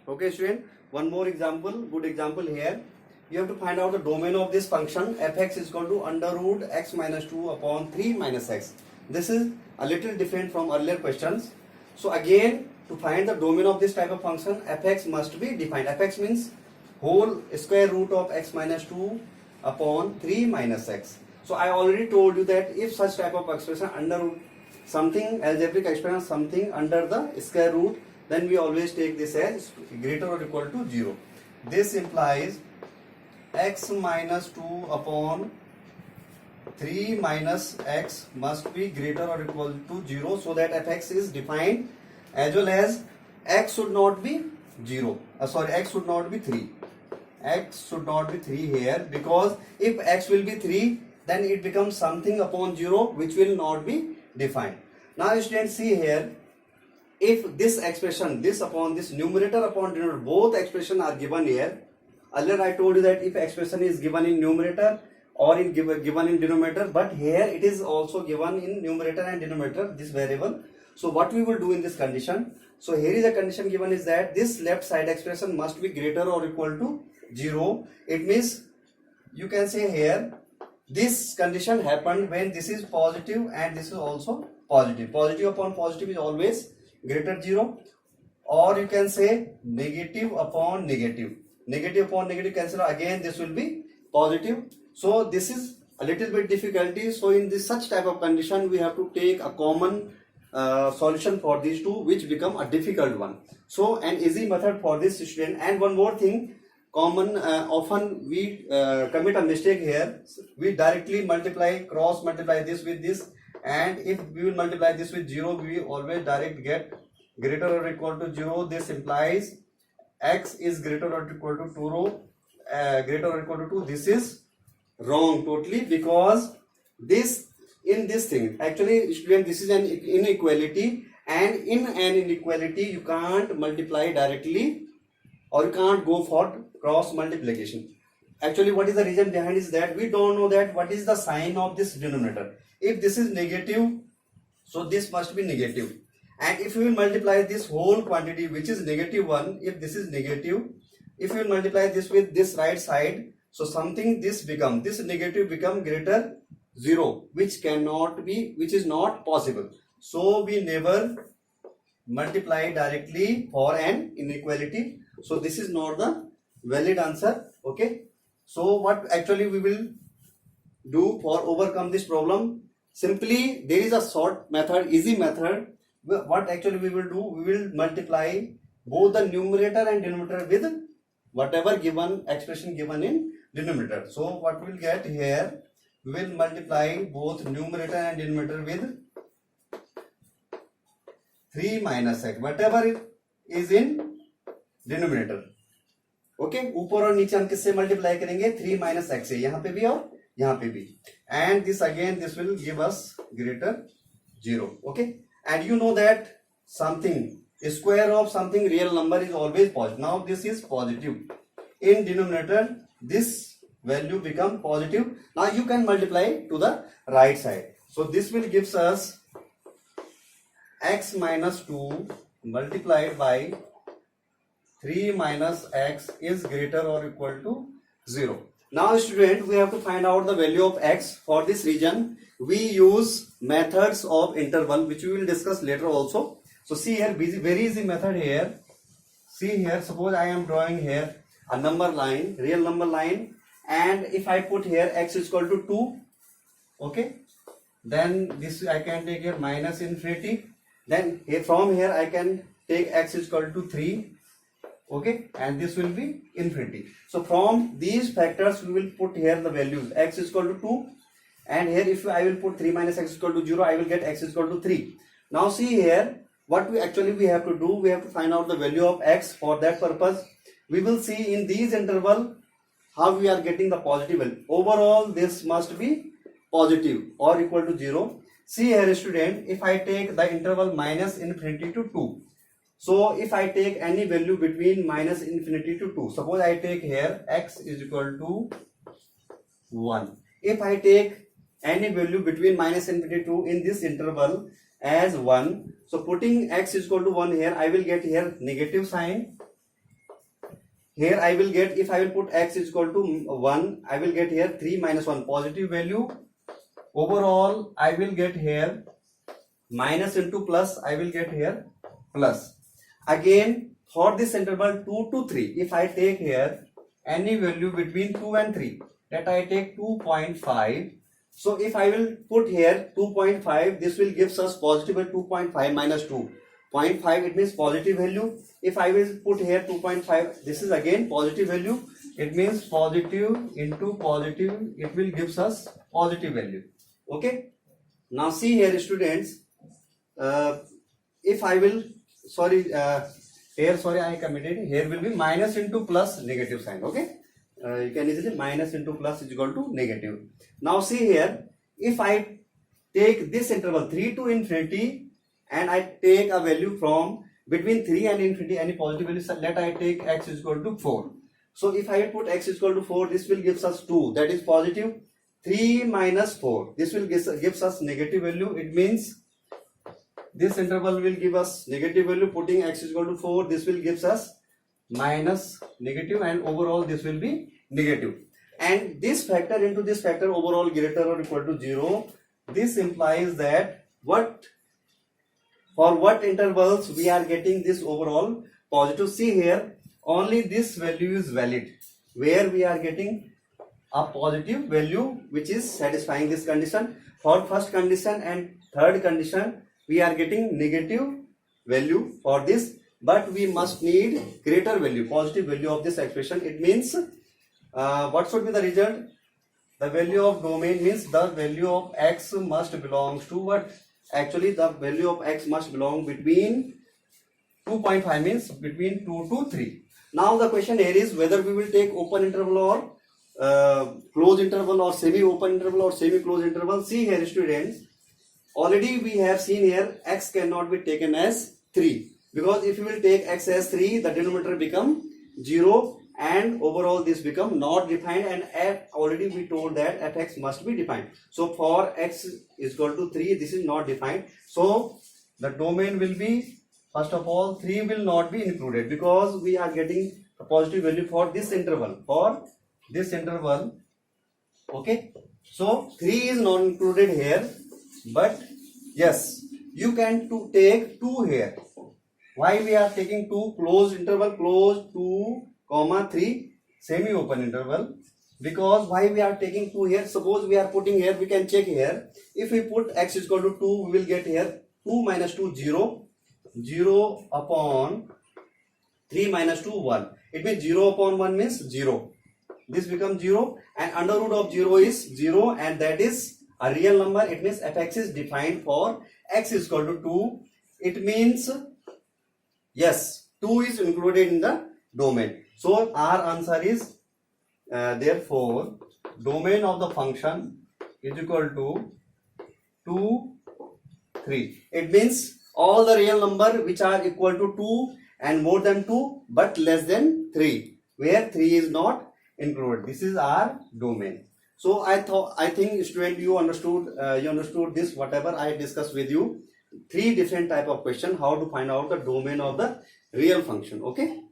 Okay, student, one more example, good example here. You have to find out the domain of this function fx is equal to under root x minus 2 upon 3 minus x. This is a little different from earlier questions. So again, to find the domain of this type of function, fx must be defined. Fx means whole square root of x minus 2 upon 3 minus x. So I already told you that if such type of expression under root something, algebraic expression something under the square root, then we always take this as greater or equal to 0. This implies x minus 2 upon 3 minus x must be greater or equal to 0, so that fx is defined, as well as x should not be 0. X should not be 3. X should not be 3 here, because if x will be 3, then it becomes something upon 0 which will not be defined. Now students, see here, if this expression, this upon this numerator upon denominator, both expression are given here. Earlier I told you that if expression is given in numerator or in given in denominator, but here it is also given in numerator and denominator, this variable. So what we will do in this condition? So here is a condition given is that this left side expression must be greater or equal to 0. It means you can say here this condition happened when this is positive and this is also positive. Positive upon positive is always greater 0, or you can say negative upon negative. Negative upon negative cancel, again this will be positive. So this is a little bit difficulty. So in this such type of condition, we have to take a common solution for these two, which become a difficult one. So an easy method for this student. And one more thing, common often we commit a mistake here. We directly multiply, cross multiply this with this, and if we will multiply this with 0, we always direct get greater or equal to 0. This implies x is greater or equal to 2 greater or equal to 2. This is wrong totally, because this in this thing, actually student, this is an inequality, and in an inequality you can't multiply directly, or you can't go for cross multiplication. Actually, what is the reason behind is that we don't know that what is the sign of this denominator. If this is negative, so this must be negative, and if you will multiply this whole quantity which is negative 1, if this is negative, if you will multiply this with this right side, so something this negative become greater 0, which cannot be, which is not possible. So we never multiply directly for an inequality. So this is not the valid answer. Okay, so what actually we will do for overcome this problem? Simply, there is a short method, easy method. What actually we will do? We will multiply both the numerator and denominator with whatever given expression given in denominator. So what we will get here? We will multiply both numerator and denominator with 3 minus x, whatever it is in denominator. Okay, ऊपर और नीचे हम किससे multiply करेंगे? 3 minus x से, यहाँ पे भी और यहाँ पे भी, and this again this will give us greater 0. Okay, and you know that something square of something real number is always positive. Now this is positive in denominator, this value become positive. Now you can multiply to the right side. So this will gives us x minus 2 multiplied by 3 minus x is greater or equal to 0. Now student, we have to find out the value of x. For this region, we use methods of interval, which we will discuss later also. So see here, very easy method here. See here, suppose I am drawing here a number line, real number line, and if I put here x is equal to 2, okay, then this I can take here minus infinity. Then here, from here I can take x is equal to 3. Okay, and this will be infinity. So from these factors we will put here the values. X is equal to 2, and here if I will put 3 minus x is equal to 0, I will get x is equal to 3. Now see here, what we have to do, we have to find out the value of x. For that purpose, we will see in these interval how we are getting the positive value. Overall this must be positive or equal to 0. See here student, if I take the interval minus infinity to 2, so if I take any value between minus infinity to 2, suppose I take here x is equal to 1. If I take any value between minus infinity to 2 in this interval as 1, so putting x is equal to 1 here, I will get here negative sign, here I will get, if I will put x is equal to 1, I will get here 3 minus 1 positive value. Overall I will get here minus into plus, I will get here plus. Again for this interval 2 to 3, if I take here any value between 2 and 3, that I take 2.5. So if I will put here 2.5, this will gives us positive 2.5 minus 2. 0.5, it means positive value. If I will put here 2.5, this is again positive value. It means positive into positive, it will gives us positive value. Okay. Now see here students, if I will, here I committed, here will be minus into plus negative sign. Okay. You can easily minus into plus is equal to negative. Now see here, if I take this interval 3 to infinity and I take a value from between 3 and infinity, any positive value, so let I take x is equal to 4. So if I put x is equal to 4, this will gives us 2, that is positive. 3 minus 4, this will gives us negative value. It means this interval will give us negative value. Putting x is equal to 4, this will gives us minus negative, and overall this will be negative. And this factor into this factor, overall greater or equal to 0. This implies that for what intervals we are getting this overall positive. See here, only this value is valid where we are getting a positive value which is satisfying this condition. For first condition and third condition we are getting negative value for this, but we must need greater value, positive value of this expression. It means what should be the result? The value of domain means the value of x must belong to what? Actually the value of x must belong between 2.5, means between 2 to 3. Now the question here is whether we will take open interval or closed interval, or semi-open interval or semi-closed interval. See here students, already we have seen here x cannot be taken as 3, because if you will take x as 3, the denominator become 0 and overall this become not defined, and already we told that fx must be defined. So for x is equal to 3, this is not defined. So the domain will be, first of all, 3 will not be included because we are getting a positive value for this interval. Okay, so 3 is not included here, but yes, you can take 2 here. Why we are taking 2? Closed interval, closed 2, 3, semi-open interval. Because why we are taking 2 here? Suppose we are putting here, we can check here. If we put x is equal to 2, we will get here 2 minus 2, 0. 0 upon 3 minus 2, 1. It means 0 upon 1 means 0. This becomes 0, and under root of 0 is 0, and that is a real number. It means fx is defined for x is equal to 2. It means yes, 2 is included in the domain. So our answer is therefore domain of the function is equal to 2, 3. It means all the real number which are equal to 2 and more than 2 but less than 3, where 3 is not included. This is our domain. So I think student you understood this whatever I discussed with you. 3 different type of question how to find out the domain of the real function. Okay.